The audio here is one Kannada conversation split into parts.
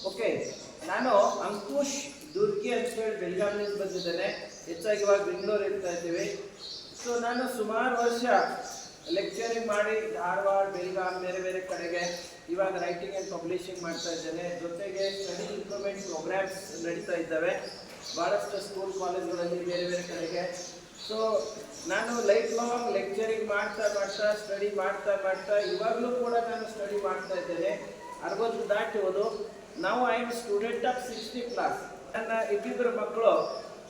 ಓಕೆ, ನಾನು ಅಂಕುಶ್ ದುರ್ಗಿ ಅಂತ ಹೇಳಿ ಬೆಳಗಾವಿಯಿಂದ ಬಂದಿದ್ದೇನೆ. ಹೆಚ್ಚಾಗಿ ಇವಾಗ ಬೆಂಗಳೂರು ಇರ್ತಾ ಇದ್ದೀವಿ. ಸೊ ನಾನು ಸುಮಾರು ವರ್ಷ ಲೆಕ್ಚರಿಂಗ್ ಮಾಡಿ ಧಾರವಾಡ, ಬೆಳಗಾವಿ, ಬೇರೆ ಬೇರೆ ಕಡೆಗೆ ಇವಾಗ ರೈಟಿಂಗ್ ಆ್ಯಂಡ್ ಪಬ್ಲಿಷಿಂಗ್ ಮಾಡ್ತಾ ಇದ್ದೇನೆ. ಜೊತೆಗೆ ಸ್ಟಡಿ ಇಂಪ್ರೂವ್ಮೆಂಟ್ ಪ್ರೋಗ್ರಾಮ್ಸ್ ನಡೀತಾ ಇದ್ದಾವೆ ಭಾಳಷ್ಟು ಸ್ಕೂಲ್ ಕಾಲೇಜ್ಗಳಲ್ಲಿ, ಬೇರೆ ಬೇರೆ ಕಡೆಗೆ. ಸೊ ನಾನು ಲೈಫ್ ಲಾಂಗ್ ಲೆಕ್ಚರಿಂಗ್ ಮಾಡ್ತಾ ಸ್ಟಡಿ ಮಾಡ್ತಾ ಇವಾಗಲೂ ಕೂಡ ನಾನು ಸ್ಟಡಿ ಮಾಡ್ತಾ ಇದ್ದೇನೆ. 60 ದಾಟಿರೋದು. ನಾವು I am student of 60 class. ನನ್ನ ಇಬ್ಬಿಬ್ಬರು ಮಕ್ಕಳು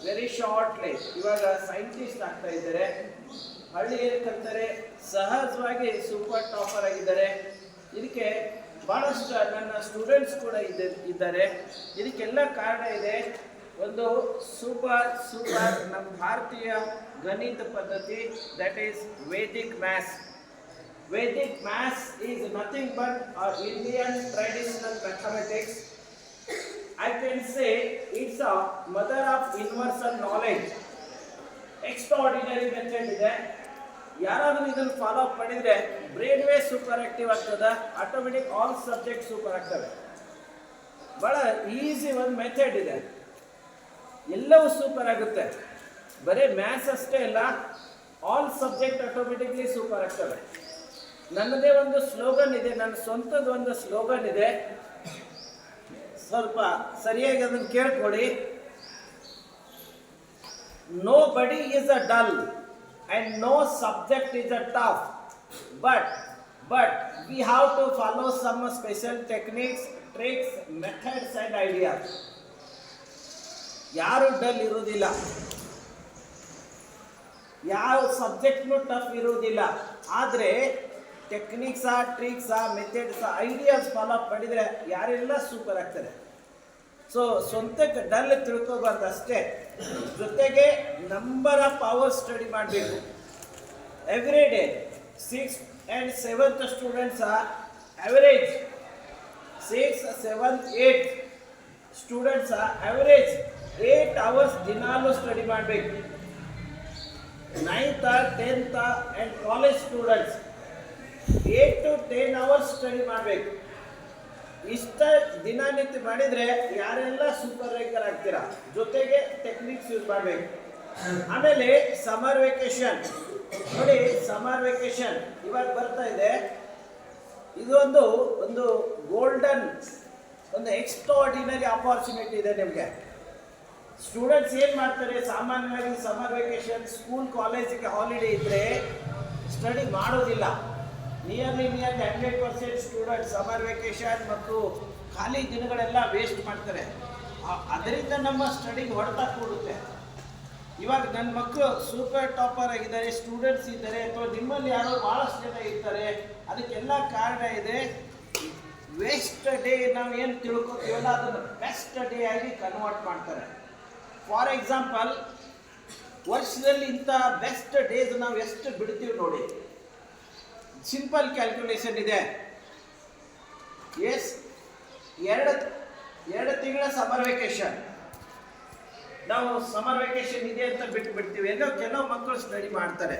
ವೆರಿ ಶಾರ್ಟ್ಲಿ ಇವಾಗ ಸೈಂಟಿಸ್ಟ್ ಆಗ್ತಾ ಇದ್ದಾರೆ. ಹಳ್ಳಿಯಲ್ಲಿ ಕಲ್ತಾರೆ, ಸಹಜವಾಗಿ ಸೂಪರ್ ಟಾಪರ್ ಆಗಿದ್ದಾರೆ. ಇದಕ್ಕೆ ಭಾಳಷ್ಟು ನನ್ನ ಸ್ಟೂಡೆಂಟ್ಸ್ ಕೂಡ ಇದ್ದಾರೆ. ಇದಕ್ಕೆಲ್ಲ ಕಾರಣ ಇದೆ, ಒಂದು ಸೂಪರ್ ನಮ್ಮ ಭಾರತೀಯ ಗಣಿತ ಪದ್ಧತಿ, that is Vedic maths. Vedic maths is nothing but our Indian traditional mathematics. I can say it's a mother of universal knowledge. Extraordinary method ಇದೆ. ಯಾರಾದರೂ ಇದನ್ನು ಫಾಲೋ ಅಪ್ ಮಾಡಿದರೆ ಬ್ರೈನ್ ವೇವ್ ಸೂಪರ್ ಆಕ್ಟಿವ್ ಆಗ್ತದೆ, ಆಟೋಮೆಟಿಕ್ ಆಲ್ ಸಬ್ಜೆಕ್ಟ್ ಸೂಪರ್ ಆಗ್ತವೆ. ಭಾಳ ಈಸಿ ಒಂದು ಮೆಥಡ್ ಇದೆ, ಎಲ್ಲವೂ ಸೂಪರ್ ಆಗುತ್ತೆ. ಬರೀ ಮ್ಯಾಥ್ಸ್ ಅಷ್ಟೇ ಅಲ್ಲ, ಆಲ್ ಸಬ್ಜೆಕ್ಟ್ ಆಟೋಮೆಟಿಕ್ಲಿ ಸೂಪರ್ ಆಗ್ತವೆ. ನನ್ನದೇ ಒಂದು ಸ್ಲೋಗನ್ ಇದೆ, ನನ್ನ ಸ್ವಂತದ ಒಂದು ಸ್ಲೋಗನ್ ಇದೆ. ಸ್ವಲ್ಪ ಸರಿಯಾಗಿ ಅದನ್ನು ಕೇಳ್ಕೊಳ್ಳಿ. Nobody is a dull and no subject is a tough, but we have to follow some special techniques, tricks, methods and ideas. ಯಾರು ಡಲ್ ಇರುವುದಿಲ್ಲ, ಯಾವ ಸಬ್ಜೆಕ್ಟ್ನೂ ಟಫ್ ಇರುವುದಿಲ್ಲ. ಆದರೆ ಟೆಕ್ನಿಕ್ಸಾ, ಟ್ರಿಕ್ಸಾ, ಮೆಥಡ್ಸಾ, ಐಡಿಯಾಸ್ ಫಾಲೋ ಮಾಡಿದರೆ ಯಾರೆಲ್ಲ ಸೂಪರ್ ಆಗ್ತಾರೆ. ಸೊ ಸ್ವಂತಕ್ಕೆ ಡಲ್ ತಿಳ್ಕೊಬಾರ್ದು ಅಷ್ಟೇ, ಜೊತೆಗೆ ನಂಬರ್ ಆಫ್ ಅವರ್ಸ್ ಸ್ಟಡಿ ಮಾಡಬೇಕು. Every day 6th and 7th students average 6, 7, 8 students average 8 hours ದಿನಾಲೂ ಸ್ಟಡಿ ಮಾಡಬೇಕು. 9th, 10th and college students 8 to 10 hours study ಮಾಡಬೇಕು. ಇಷ್ಟ ದಿನನಿತ್ಯ ಮಾಡಿದರೆ ಯಾರೆಲ್ಲ ಸೂಪರ್ ರೈಕರ್ ಆಗ್ತೀರಾ. ಜೊತೆಗೆ ಟೆಕ್ನಿಕ್ಸ್ ಯೂಸ್ ಮಾಡಬೇಕು. ಆಮೇಲೆ ಸಮರ್ ವೆಕೇಶನ್ ನೋಡಿ, ಸಮರ್ ವೆಕೇಶನ್ ಇವಾಗ ಬರ್ತಾ ಇದೆ. ಇದು ಒಂದು ಗೋಲ್ಡನ್, ಒಂದು ಎಕ್ಸ್ಟ್ರಾಆರ್ಡಿನರಿ ಆಪರ್ಚುನಿಟಿ ಇದೆ ನಿಮಗೆ. ಸ್ಟೂಡೆಂಟ್ಸ್ ಏನು ಮಾಡ್ತಾರೆ, ಸಾಮಾನ್ಯವಾಗಿ ಸಮರ್ ವೆಕೇಶನ್ ಸ್ಕೂಲ್ ಕಾಲೇಜಿಗೆ ಹಾಲಿಡೇ ಇದ್ದರೆ ಸ್ಟಡಿ ಮಾಡೋದಿಲ್ಲ. ನಿಯರ್ಲಿ 100% ಸ್ಟೂಡೆಂಟ್ಸ್ ಸಮರ್ ವೆಕೇಶನ್ ಮತ್ತು ಖಾಲಿ ದಿನಗಳೆಲ್ಲ ವೇಸ್ಟ್ ಮಾಡ್ತಾರೆ. ಅದರಿಂದ ನಮ್ಮ ಸ್ಟಡಿಗೆ ಹೊಡೆತ ಕೊಡುತ್ತೆ. ಇವಾಗ ನನ್ನ ಮಕ್ಕಳು ಸೂಪರ್ ಟಾಪರ್ ಆಗಿದ್ದಾರೆ, ಸ್ಟೂಡೆಂಟ್ಸ್ ಇದ್ದಾರೆ, ಅಥವಾ ನಿಮ್ಮಲ್ಲಿ ಯಾರೋ ಭಾಳಷ್ಟು ಜನ ಇರ್ತಾರೆ. ಅದಕ್ಕೆಲ್ಲ ಕಾರಣ ಇದೆ, ವೇಸ್ಟ್ ಡೇ ನಾವು ಏನು ತಿಳ್ಕೊತೀವಲ್ಲ ಅದನ್ನು ಬೆಸ್ಟ್ ಡೇ ಆಗಿ ಕನ್ವರ್ಟ್ ಮಾಡ್ತಾರೆ. ಫಾರ್ ಎಕ್ಸಾಂಪಲ್, ವರ್ಷದಲ್ಲಿ ಇಂಥ ಬೆಸ್ಟ್ ಡೇಸ್ ನಾವು ಎಷ್ಟು ಬಿಡ್ತೀವಿ ನೋಡಿ. ಸಿಂಪಲ್ ಕ್ಯಾಲ್ಕುಲೇಷನ್ ಇದೆ. ಎಸ್, ಎರಡು ತಿಂಗಳ ಸಮರ್ ವೆಕೇಶನ್, ನಾವು ಸಮರ್ ವೆಕೇಶನ್ ಇದೆ ಅಂತ ಬಿಟ್ಬಿಡ್ತೀವಿ. ಕೆಲವು ಮಕ್ಕಳು ಸ್ಟಡಿ ಮಾಡ್ತಾರೆ.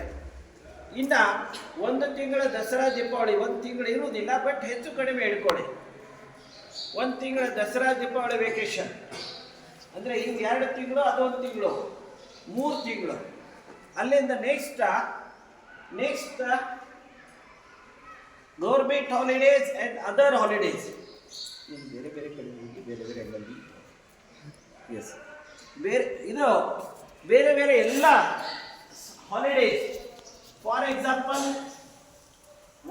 ಇನ್ನು 1 ತಿಂಗಳ ದಸರಾ, ದೀಪಾವಳಿ 1 ತಿಂಗಳು ಇರುವುದಿಲ್ಲ, ಬಟ್ ಹೆಚ್ಚು ಕಡಿಮೆ ಹೇಳ್ಕೊಳ್ಳಿ. 1 ತಿಂಗಳ ದಸರಾ, ದೀಪಾವಳಿ ವೆಕೇಶನ್ ಅಂದರೆ ಹಿಂಗೆ 2 ತಿಂಗಳು, ಅದೊಂದು ತಿಂಗಳು, 3 ತಿಂಗಳು. ಅಲ್ಲಿಂದ next government holidays and other holidays. ಬೇರೆ ಬೇರೆ ಕಡೆ ಹೋಗಿ ಬೇರೆ ಬೇರೆ ಅಂಗಡಿ, ಎಸ್, ಬೇರೆ ಬೇರೆ ಎಲ್ಲ ಹಾಲಿಡೇಸ್. ಫಾರ್ ಎಕ್ಸಾಂಪಲ್,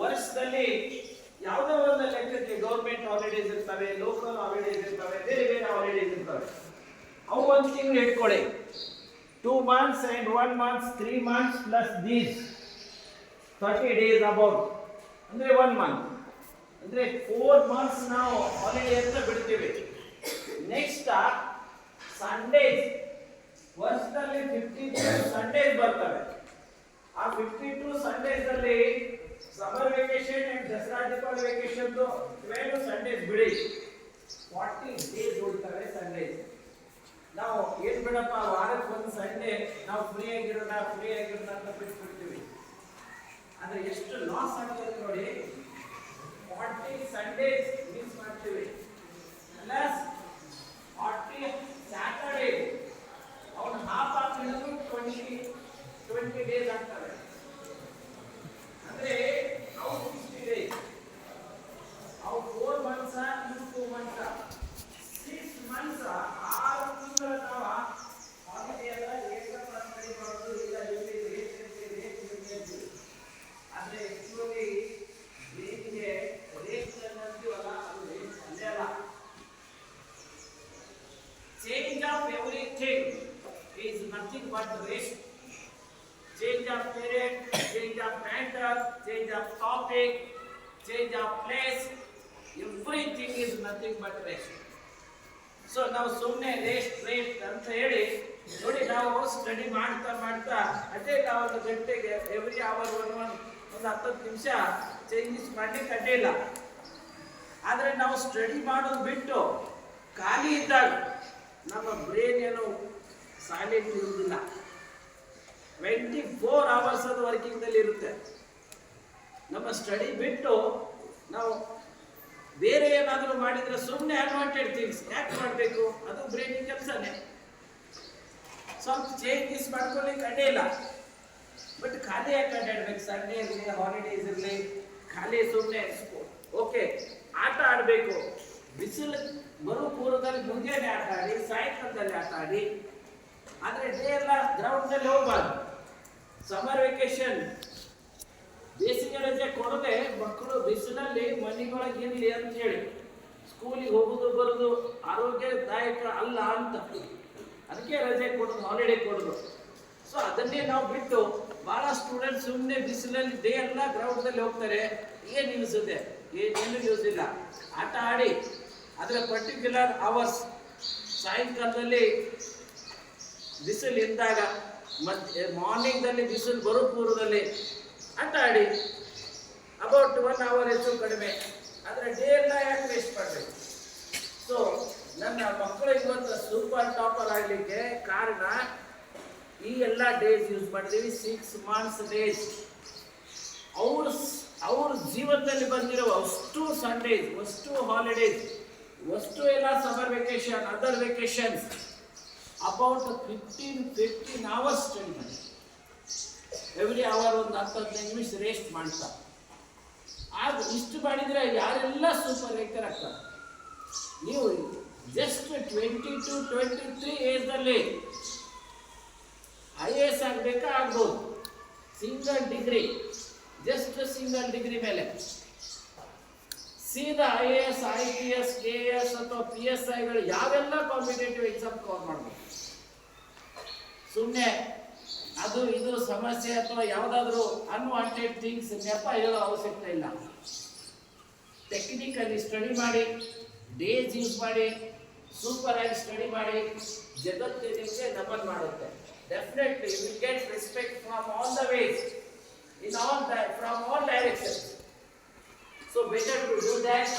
ವರ್ಷದಲ್ಲಿ ಯಾವುದೋ ಒಂದು ಲೆಕ್ಕಕ್ಕೆ ಗೌರ್ಮೆಂಟ್ ಹಾಲಿಡೇಸ್ ಇರ್ತವೆ, ಲೋಕಲ್ ಹಾಲಿಡೇಸ್ ಇರ್ತವೆ, ಬೇರೆ ಬೇರೆ ಹಾಲಿಡೇಸ್ ಇರ್ತವೆ. ಅವು 1 ತಿಂಗಳು ಇಟ್ಕೊಳ್ಳಿ. 2 months and 1 month, 3 months plus these 30 days about, ಅಂದರೆ 1 month, ಅಂದರೆ 4 months ನಾವು ಹಾಲಿಡೇ ಅಂತ ಬಿಡ್ತೀವಿ. ನೆಕ್ಸ್ಟ್ ಸಂಡೇಸ್, ವರ್ಷದಲ್ಲಿ 52 ಸಂಡೇಸ್ ಬರ್ತವೆ. ಆ 52 ಸಂಡೇಸಲ್ಲಿ summer vacation and Dasara, Deepavali ವೆಕೇಶನ್ದು 12 ಸಂಡೇಸ್ ಬಿಡಿ, 40 ಡೇಸ್ ಉಳ್ತವೆ ಸಂಡೇಸ್. ನಾವು ಏನು ಬಿಡಪ್ಪ, ವಾರಕ್ಕೆ 1 ಸಂಡೇ ನಾವು ಫ್ರೀ ಆಗಿರೋಣ ಅಂತ ಬಿಟ್ಬಿಡ್ತೀವಿ. ಅಂದರೆ ಎಷ್ಟು ಲಾಸ್ ಆಗ್ತದೆ ನೋಡಿ. 40 Sundays months, you 2 months. 6 months, 6 ತಿಂಗಳ ನಾವು ಹಾಲಿಡೇ ಎಲ್ಲ ಏಕಪ್ಪ ಸ್ಟಡಿ ಮಾಡೋದು ಇಲ್ಲ ಆದರೆ ಆಕ್ಚುಲಿ ಬ್ರೇಕ್ಗೆ ರೇಸ್ಟ್ ಅನ್ನೋದಿವಲ್ಲ ಅದು ರೇಸ್ಟ್ ಅಲ್ಲೇ ಅಲ್ಲ. Change of everything is nothing but rest. Change of period, change of matter, change of topic, change of place, everything is nothing but rest. So ನಾವು ಸುಮ್ಮನೆ ರೇಸ್ಟ್ ಅಂತ ಹೇಳಿ ನೋಡಿ, ನಾವು ಸ್ಟಡಿ ಮಾಡ್ತಾ ಮಾಡ್ತಾ ಅದೇ ನಾವು ಒಂದು ಗಂಟೆಗೆ ಎವ್ರಿ ಅವರ್ ಒಂದು 10 ನಿಮಿಷ ಚೇಂಜಸ್ ಮಾಡಲಿಕ್ಕೆ ಅಡ್ಡಿಲ್ಲ. ಆದರೆ ನಾವು ಸ್ಟಡಿ ಮಾಡೋದು ಬಿಟ್ಟು ಖಾಲಿ ಇದ್ದಾಗ ನಮ್ಮ ಬ್ರೈನ್ ಏನು ಸೈಲೆಂಟ್ ಇರುವುದಿಲ್ಲ. 24 hours ಅದು ವರ್ಕಿಂಗ್ದಲ್ಲಿ ಇರುತ್ತೆ. ನಮ್ಮ ಸ್ಟಡಿ ಬಿಟ್ಟು ನಾವು ಬೇರೆ ಏನಾದರೂ ಮಾಡಿದರೆ ಸುಮ್ಮನೆ ಅನ್ವಾಂಟೆಡ್ ಥಿಂಗ್ಸ್ ಯಾಕೆ ಮಾಡಬೇಕು? ಅದು ಬ್ರೈನಿನ ಕೆಲಸನೇ. ಸ್ವಲ್ಪ ಚೇಂಜಸ್ ಮಾಡ್ಕೊಳ್ಳಿಕ್ಕೆ ಅಡ್ಡಿಲ್ಲ, ಬಟ್ ಖಾಲಿ ಯಾಕೆ ಅಡ್ಡಾಡ್ಬೇಕು? ಸಂಡೇ ಇರಲಿ, ಹಾಲಿಡೇಸ್ ಇರಲಿ, ಖಾಲಿ ಸುಮ್ಮನೆ ಓಕೆ ಆಟ ಆಡಬೇಕು. ಬಿಸಿಲು ಬರೋ ಪೂರ್ವದಲ್ಲಿ ಮುಂಜಾನೆ ಆಟ ಆಡಿ, ಸಾಯಂಕಾಲದಲ್ಲಿ ಆಟ ಆಡಿ, ಆದರೆ ಡೇ ಎಲ್ಲ ಗ್ರೌಂಡ್ನಲ್ಲಿ ಹೋಗ್ಬಾರ್ದು. ಸಮರ್ ವೆಕೇಶನ್ ಬೇಸಿಗೆ ರಜೆ ಕೊಡದೆ ಮಕ್ಕಳು ಬಿಸಿಲಲ್ಲಿ ಮನೆಯೊಳಗೆ ಇರಲಿ ಅಂತ ಹೇಳಿ ಸ್ಕೂಲಿಗೆ ಹೋಗೋದು ಬರೋದು ಆರೋಗ್ಯದಾಯಕ ಅಲ್ಲ ಅಂತ ಅದಕ್ಕೆ ರಜೆ ಕೊಡೋದು, ಹಾಲಿಡೇ ಕೊಡೋದು. ಸೊ ಅದನ್ನೇ ನಾವು ಬಿಟ್ಟು ಭಾಳ ಸ್ಟೂಡೆಂಟ್ಸ್ ಸುಮ್ಮನೆ ಬಿಸಿಲಲ್ಲಿ ಡೇ ಎಲ್ಲ ಗ್ರೌಂಡ್ದಲ್ಲಿ ಹೋಗ್ತಾರೆ. ಏನು ಯೂಸ್ ಇದೆ? ಏನು ಯೂಸ್ ಇಲ್ಲ. ಆಟ ಆಡಿ ಅದರ ಪರ್ಟಿಕ್ಯುಲರ್ ಅವರ್ಸ್ ಸಾಯಂಕಾಲದಲ್ಲಿ ಬಿಸಿಲು ಇದ್ದಾಗ ಮತ್ತೆ ಮಾರ್ನಿಂಗ್ದಲ್ಲಿ ಬಿಸಿಲು ಬರೋ ಪೂರ್ವದಲ್ಲಿ ಆಟ ಆಡಿ ಅಬೌಟ್ 1 hour ಹೆಚ್ಚು ಕಡಿಮೆ. ಆದರೆ ಡೇ ಎಲ್ಲ ಯಾಕೆ ವೇಸ್ಟ್ ಮಾಡಬೇಕು? ಸೊ ನನ್ನ ಮಕ್ಕಳು ಇವತ್ತು ಸೂಪರ್ ಟಾಪರ್ ಆಗಲಿಕ್ಕೆ ಕಾರಣ ಈ ಎಲ್ಲ ಡೇಸ್ ಯೂಸ್ ಮಾಡಿದ್ದೀವಿ. 6 months ಡೇಸ್ ಅವ್ರ ಜೀವನದಲ್ಲಿ ಬಂದಿರೋ ಅಷ್ಟು ಸಂಡೇಸ್, ಅಷ್ಟು ಹಾಲಿಡೇಸ್, ಅಷ್ಟು ಎಲ್ಲ summer vacation, other vacations about 15 hours study ಮಾಡಿ. ಎವ್ರಿ ಅವರ್ ಒಂದು 10-15 ನಿಮಿಷ ರೇಸ್ಟ್ ಮಾಡ್ತಾ ಆಗ ಇಷ್ಟು ಮಾಡಿದರೆ ಯಾರೆಲ್ಲ ಸೂಪರ್ ರೇಕರ್ ಆಗ್ತಾರೆ. ನೀವು ಜಸ್ಟ್ 20 to 23 ಏಜ್ನಲ್ಲಿ IAS ಆಗಬೇಕಾ? ಆಗ್ಬೋದು. Single degree, just single degree ಮೇಲೆ ಸೀದಾ IAS, IPS, KS ಅಥವಾ PSIಗಳು ಯಾವೆಲ್ಲ ಕಾಂಪಿಟೇಟಿವ್ ಎಕ್ಸಾಮ್ ಕವರ್ ಮಾಡ್ಬೋದು. ಸುಮ್ಮನೆ ಅದು ಇದು ಸಮಸ್ಯೆ ಅಥವಾ ಯಾವುದಾದ್ರೂ ಅನ್ವಾಂಟೆಡ್ ಥಿಂಗ್ಸ್ ನೆಪ ಹೇಳೋ ಅವಶ್ಯಕತೆ ಇಲ್ಲ. ಟೆಕ್ನಿಕಲಿ ಸ್ಟಡಿ ಮಾಡಿ, ಡೇಸ್ ಯೂಸ್ ಮಾಡಿ, ಸೂಪರ್ ಆಗಿ ಸ್ಟಡಿ ಮಾಡಿ, ಜಗತ್ತು ನಿಮಗೆ ನಮನ್ ಮಾಡುತ್ತೆ. Definitely you will get respect from all the ways, from all directions. So better to do that.